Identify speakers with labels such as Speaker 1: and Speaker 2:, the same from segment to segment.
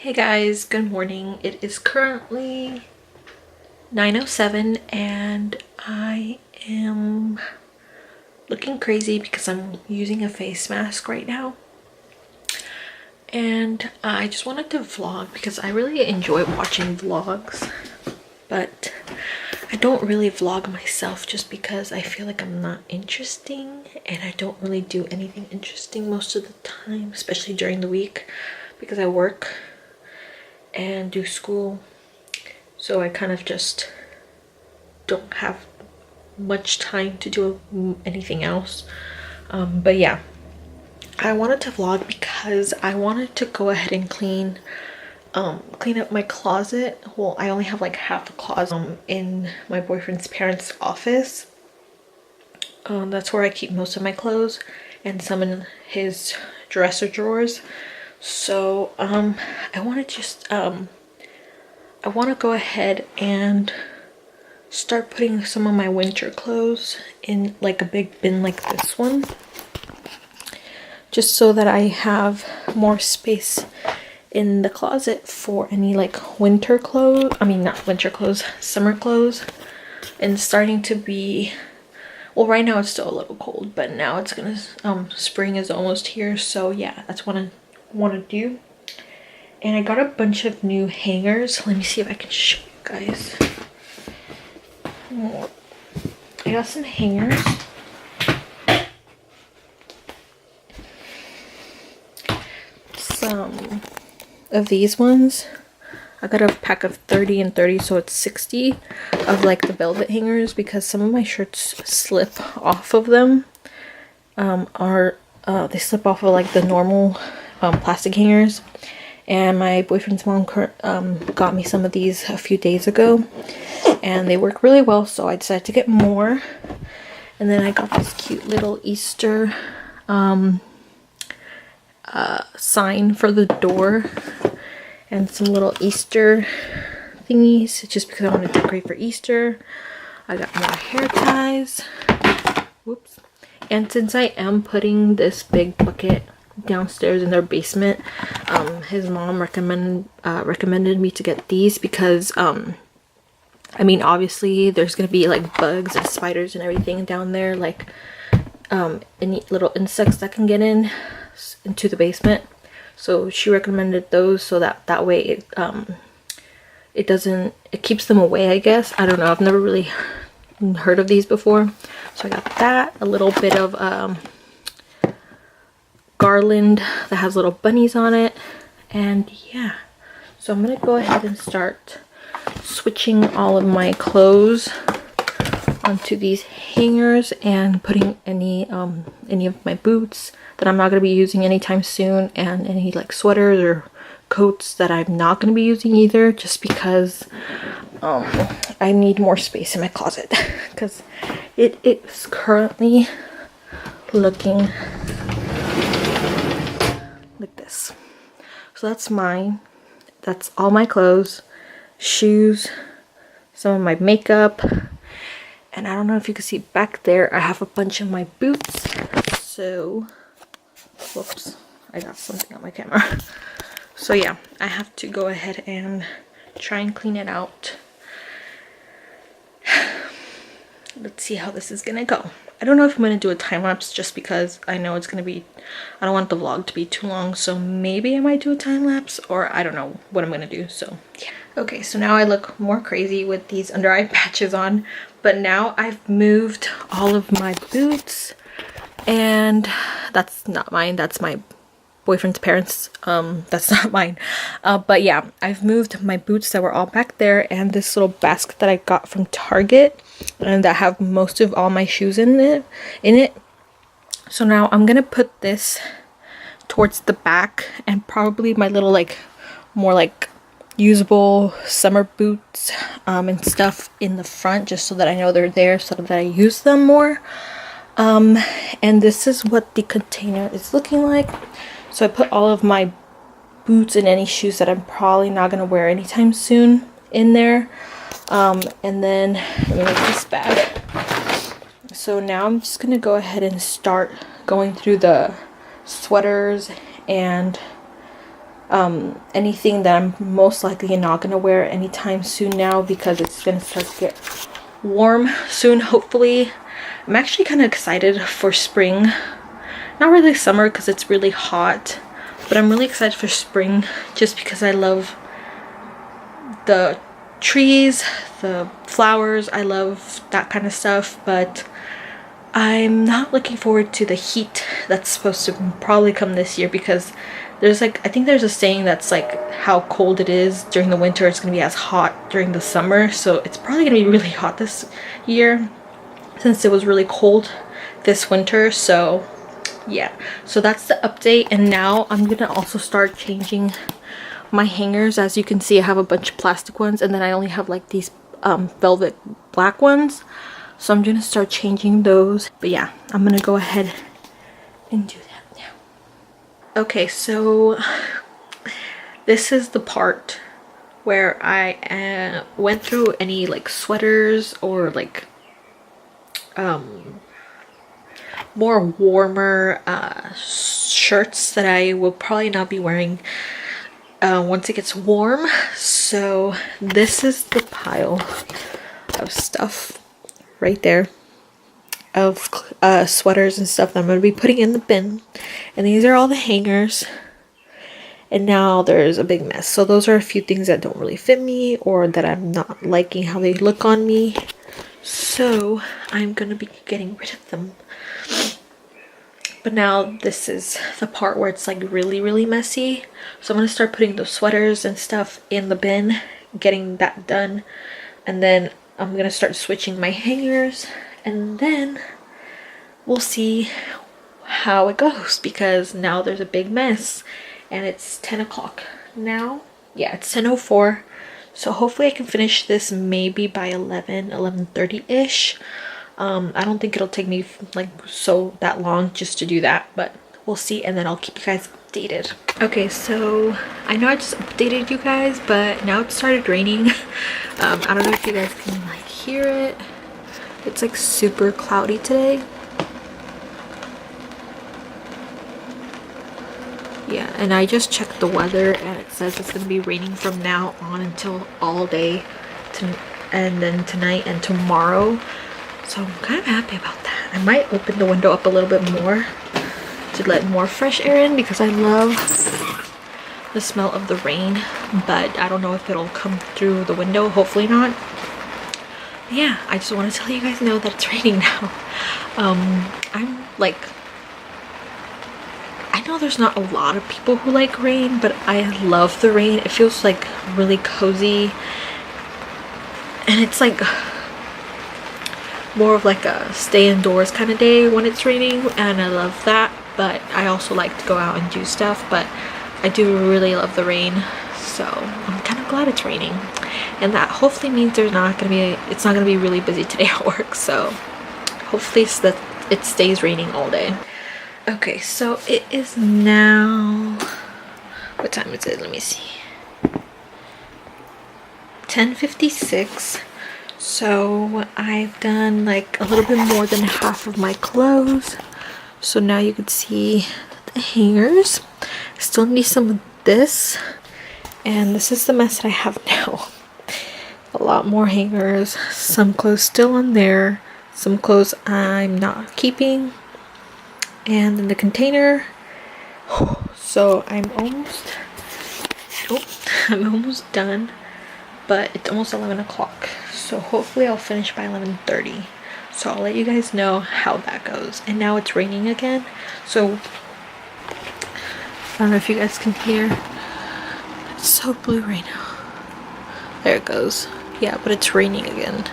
Speaker 1: Hey guys, good morning. It is currently 9:07 and I am looking crazy because I'm using a face mask right now. And I just wanted to vlog because I really enjoy watching vlogs, but I don't really vlog myself just because I feel like I'm not interesting and I don't really do anything interesting most of the time, especially during the week because I work and do school, so I kind of just don't have much time to do anything else. But yeah, I wanted to vlog because I wanted to go ahead and clean up my closet. Well, I only have like half a closet in my boyfriend's parents' office. That's where I keep most of my clothes and some in his dresser drawers. So I want to just I want to go ahead and start putting some of my winter clothes in like a big bin like this one, just so that I have more space in the closet for any like winter clothes. I mean, not winter clothes, summer clothes. And starting to be, well, right now it's still a little cold, but now it's gonna spring is almost here, so yeah, that's what I want to do. And I got a bunch of new hangers. Let me see if I can show you guys. I got some hangers. Some of these ones. I got a pack of 30 and 30, so it's 60 of like the velvet hangers because some of my shirts slip off of them. They slip off of like the normal plastic hangers. And my boyfriend's mom got me some of these a few days ago, and they work really well, so I decided to get more. And then I got this cute little Easter sign for the door and some little Easter thingies just because I want to decorate for Easter. I got more hair ties. Whoops. And since I am putting this big bucket downstairs in their basement, his mom recommended me to get these because I mean, obviously there's gonna be like bugs and spiders and everything down there, like any little insects that can get into the basement. So she recommended those so that way it keeps them away, I guess. I don't know, I've never really heard of these before. So I got that, a little bit of garland that has little bunnies on it, and yeah, so I'm gonna go ahead and start switching all of my clothes onto these hangers and putting any of my boots that I'm not gonna be using anytime soon, and any like sweaters or coats that I'm not gonna be using either, just because I need more space in my closet because it is currently looking like this. So that's mine. That's all my clothes, shoes, some of my makeup, and I don't know if you can see back there, I have a bunch of my boots. So, whoops, I got something on my camera. So yeah, I have to go ahead and try and clean it out. Let's see how this is gonna go. I don't know if I'm gonna do a time lapse just because I know it's gonna be, I don't want the vlog to be too long, so maybe I might do a time lapse, or I don't know what I'm gonna do, so yeah. Okay, so now I look more crazy with these under eye patches on, but now I've moved all of my boots, and that's not mine, that's my boyfriend's parents, that's not mine, but yeah, I've moved my boots that were all back there, and this little basket that I got from Target, and that have most of all my shoes in it. So now I'm gonna put this towards the back, and probably my little like more like usable summer boots and stuff in the front, just so that I know they're there, so that I use them more. And this is what the container is looking like. So I put all of my boots and any shoes that I'm probably not gonna wear anytime soon in there. And then let me make this bag. So now I'm just gonna go ahead and start going through the sweaters and anything that I'm most likely not gonna wear anytime soon now, because it's gonna start to get warm soon, hopefully. I'm actually kind of excited for spring. Not really summer because it's really hot, but I'm really excited for spring just because I love the trees, the flowers. I love that kind of stuff, but I'm not looking forward to the heat that's supposed to probably come this year, because there's like, I think there's a saying that's like how cold it is during the winter, it's going to be as hot during the summer. So it's probably going to be really hot this year since it was really cold this winter. So yeah, so that's the update. And now I'm going to also start changing my hangers. As you can see, I have a bunch of plastic ones, and then I only have like these velvet black ones. So I'm gonna start changing those. But yeah, I'm gonna go ahead and do that now. Okay, so this is the part where I went through any like sweaters or like more warmer shirts that I will probably not be wearing once it gets warm. So this is the pile of stuff right there of sweaters and stuff that I'm going to be putting in the bin. And these are all the hangers. And now there's a big mess. So those are a few things that don't really fit me, or that I'm not liking how they look on me. So I'm going to be getting rid of them. But now this is the part where it's like really messy. So I'm going to start putting the sweaters and stuff in the bin, getting that done. And then I'm going to start switching my hangers, and then we'll see how it goes, because now there's a big mess and it's 10 o'clock now. Yeah, it's 10:04. So hopefully I can finish this maybe by 11:30-ish. I don't think it'll take me like that long just to do that, but we'll see, and then I'll keep you guys updated. Okay, so I know I just updated you guys, but now it started raining. I don't know if you guys can like hear it. It's like super cloudy today. Yeah, and I just checked the weather, and it says it's gonna be raining from now on until all day, and then tonight and tomorrow. So I'm kind of happy about that. I might open the window up a little bit more to let more fresh air in, because I love the smell of the rain, but I don't know if it'll come through the window. Hopefully not. Yeah, I just want to tell you guys know that it's raining now. I'm like, I know there's not a lot of people who like rain, but I love the rain. It feels like really cozy, and it's like more of like a stay indoors kind of day when it's raining, and I love that. But I also like to go out and do stuff, but I do really love the rain, so I'm kind of glad it's raining. And that hopefully means it's not gonna be really busy today at work, so hopefully it stays raining all day. Okay, so it is now, what time is it? Let me see. 10:56. So I've done like a little bit more than half of my clothes. So now you can see the hangers. I still need some of this. And this is the mess that I have now. A lot more hangers. Some clothes still on there. Some clothes I'm not keeping. And then the container. So I'm almost done. But it's almost 11 o'clock. So hopefully I'll finish by 11:30. So I'll let you guys know how that goes. And now it's raining again. So I don't know if you guys can hear. It's so blue right now. There it goes. Yeah, but it's raining again.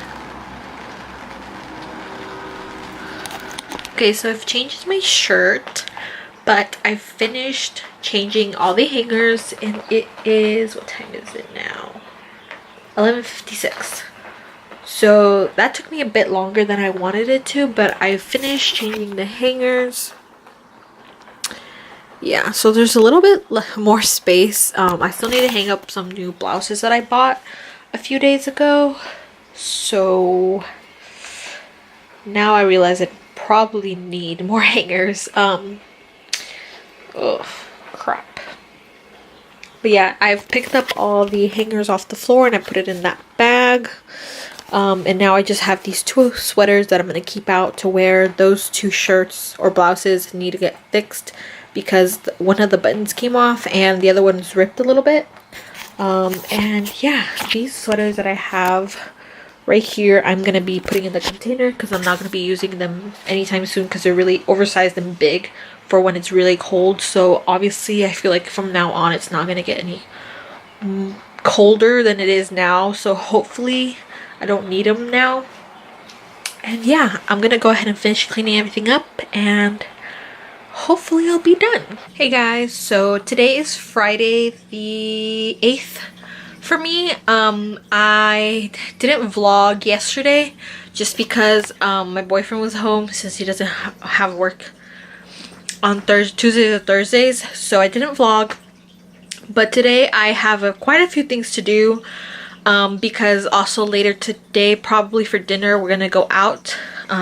Speaker 1: Okay, so I've changed my shirt, but I've finished changing all the hangers, and it is, what time is it now? 11:56. So that took me a bit longer than I wanted it to, but I finished changing the hangers. Yeah, so there's a little bit more space. I still need to hang up some new blouses that I bought a few days ago. So now I realize I probably need more hangers. Oh, crap. But yeah, I've picked up all the hangers off the floor and I put it in that bag. And now I just have these 2 sweaters that I'm going to keep out to wear. Those 2 shirts or blouses need to get fixed because one of the buttons came off and the other one's ripped a little bit. And yeah, these sweaters that I have right here, I'm going to be putting in the container because I'm not going to be using them anytime soon because they're really oversized and big for when it's really cold. So obviously I feel like from now on it's not going to get any colder than it is now. So hopefully I don't need them now. And yeah, I'm going to go ahead and finish cleaning everything up and hopefully I'll be done. Hey guys, so today is Friday the 8th. For me, I didn't vlog yesterday just because my boyfriend was home since he doesn't have work on Tuesdays or Thursdays, so I didn't vlog. But today I have quite a few things to do because also later today, probably for dinner, we're gonna go out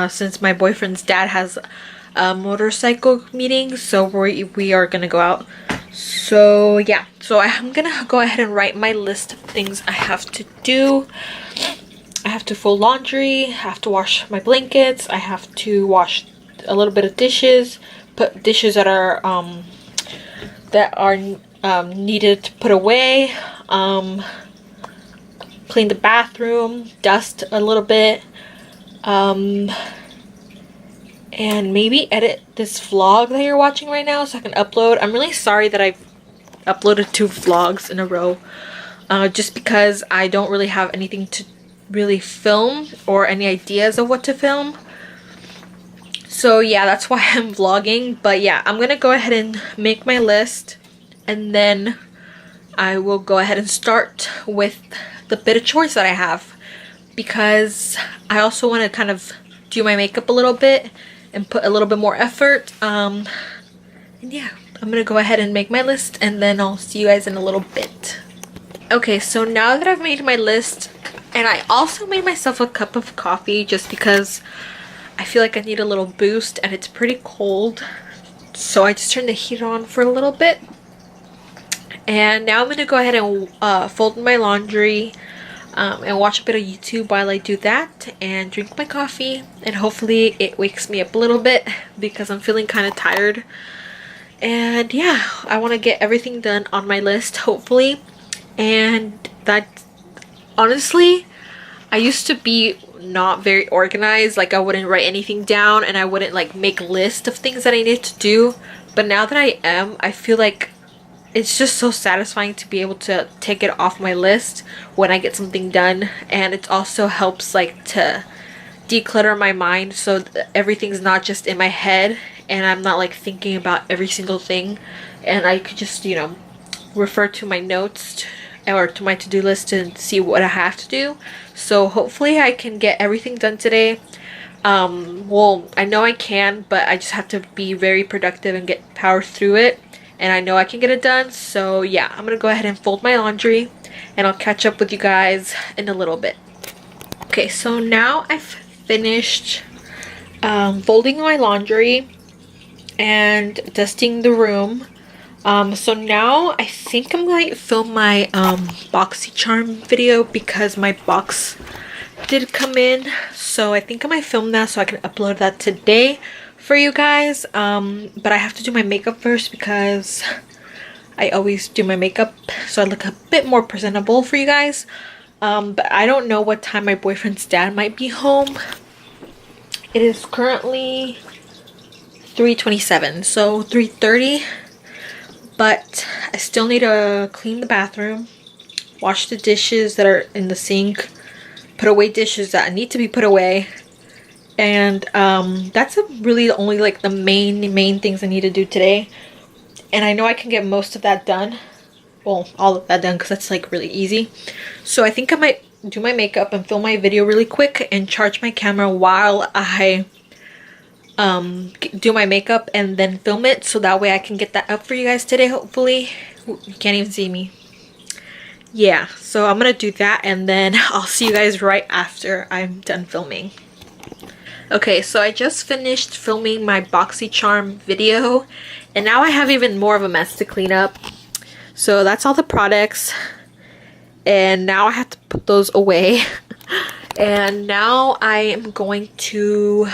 Speaker 1: since my boyfriend's dad has a motorcycle meeting, so we are gonna go out. So yeah, so I'm gonna go ahead and write my list of things I have to do. I have to fold laundry, I have to wash my blankets, I have to wash a little bit of dishes, put dishes that are needed to put away, clean the bathroom, dust a little bit, and maybe edit this vlog that you're watching right now so I can upload. I'm really sorry that I've uploaded 2 vlogs in a row just because I don't really have anything to really film or any ideas of what to film. So yeah, that's why I'm vlogging. But yeah, I'm gonna go ahead and make my list and then I will go ahead and start with the bit of chores that I have because I also want to kind of do my makeup a little bit and put a little bit more effort. And yeah, I'm gonna go ahead and make my list and then I'll see you guys in a little bit. Okay, so now that I've made my list, and I also made myself a cup of coffee just because I feel like I need a little boost and it's pretty cold. So I just turned the heat on for a little bit. And now I'm gonna go ahead and fold my laundry and watch a bit of YouTube while I do that and drink my coffee, and hopefully it wakes me up a little bit because I'm feeling kind of tired. And yeah, I want to get everything done on my list hopefully. And that, honestly, I used to be not very organized, like I wouldn't write anything down and I wouldn't like make lists of things that I need to do. But now that I am, I feel like it's just so satisfying to be able to take it off my list when I get something done. And it also helps like to declutter my mind so everything's not just in my head and I'm not like thinking about every single thing, and I could just, you know, refer to my notes or to my to-do list and see what I have to do. So hopefully I can get everything done today. Well, I know I can, but I just have to be very productive and get power through it. And I know I can get it done. So yeah, I'm gonna go ahead and fold my laundry and I'll catch up with you guys in a little bit. Okay, so now I've finished folding my laundry and dusting the room. So now I think I'm going to film my BoxyCharm video because my box did come in. So I think I might film that so I can upload that today for you guys. But I have to do my makeup first because I always do my makeup so I look a bit more presentable for you guys. But I don't know what time my boyfriend's dad might be home. It is currently 3:27, so 3:30. But I still need to clean the bathroom, wash the dishes that are in the sink, put away dishes that need to be put away. And that's really only like the main things I need to do today. And I know I can get most of that done. Well, all of that done because that's like really easy. So I think I might do my makeup and film my video really quick and charge my camera while I do my makeup and then film it, so that way I can get that up for you guys today hopefully. Ooh, you can't even see me. Yeah, so I'm gonna do that and then I'll see you guys right after I'm done filming. Okay, so I just finished filming my BoxyCharm video and now I have even more of a mess to clean up. So that's all the products, and now I have to put those away. And now I am going to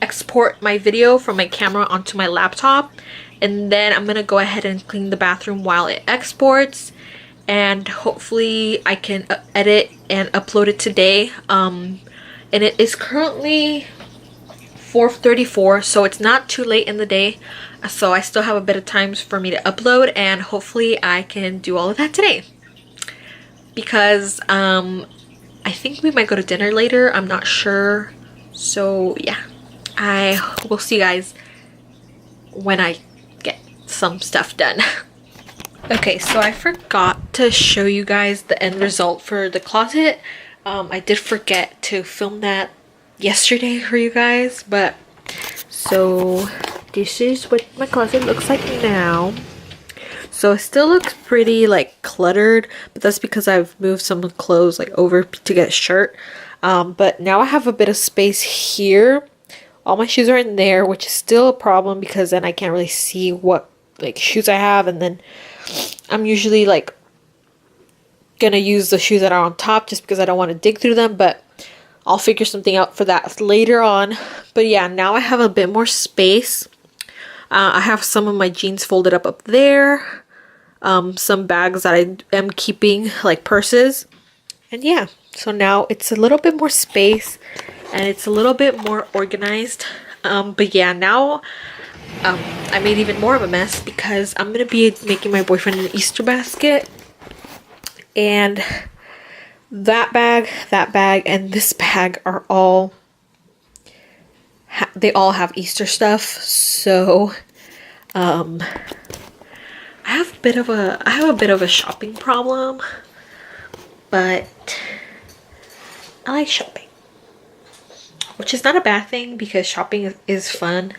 Speaker 1: export my video from my camera onto my laptop, and then I'm gonna go ahead and clean the bathroom while it exports, and hopefully I can edit and upload it today. And it is currently 4:34, so it's not too late in the day, so I still have a bit of time for me to upload, and hopefully I can do all of that today, because I think we might go to dinner later. I'm not sure. So yeah, I will see you guys when I get some stuff done. Okay, so I forgot to show you guys the end result for the closet. I did forget to film that yesterday for you guys, but so this is what my closet looks like now. So it still looks pretty like cluttered, but that's because I've moved some clothes like over to get a shirt. But now I have a bit of space here. All my shoes are in there, which is still a problem because then I can't really see what like shoes I have, and then I'm usually like gonna use the shoes that are on top just because I don't want to dig through them, but I'll figure something out for that later on. But yeah, now I have a bit more space. I have some of my jeans folded up there. Some bags that I am keeping, like purses. And yeah, so now it's a little bit more space and it's a little bit more organized. But yeah, now I made even more of a mess because I'm gonna be making my boyfriend an Easter basket. And that bag, and this bag are all, they all have Easter stuff. So I have a bit of a shopping problem, but I like shopping, which is not a bad thing because shopping is fun,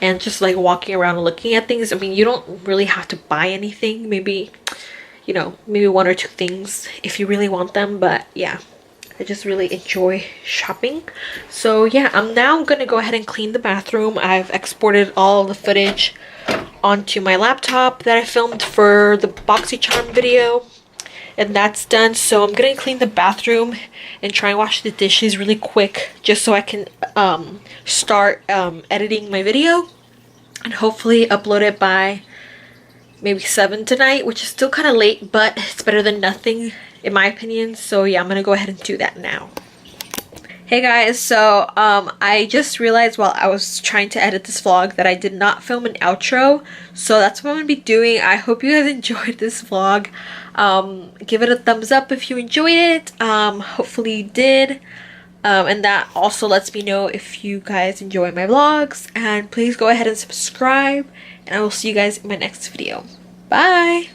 Speaker 1: and just like walking around and looking at things. I mean, you don't really have to buy anything. Maybe, you know, maybe one or two things if you really want them, but yeah, I just really enjoy shopping. So yeah, I'm now gonna go ahead and clean the bathroom. I've exported all of the footage onto my laptop that I filmed for the BoxyCharm video, and that's done. So I'm gonna clean the bathroom and try and wash the dishes really quick just so I can start editing my video and hopefully upload it by maybe 7 tonight, which is still kind of late, but it's better than nothing in my opinion. So yeah, I'm gonna go ahead and do that now. Hey guys, so I just realized while I was trying to edit this vlog that I did not film an outro, so that's what I'm gonna be doing. I hope you guys enjoyed this vlog. Give it a thumbs up if you enjoyed it. Hopefully you did, and that also lets me know if you guys enjoy my vlogs, and please go ahead and subscribe, and I will see you guys in my next video. Bye!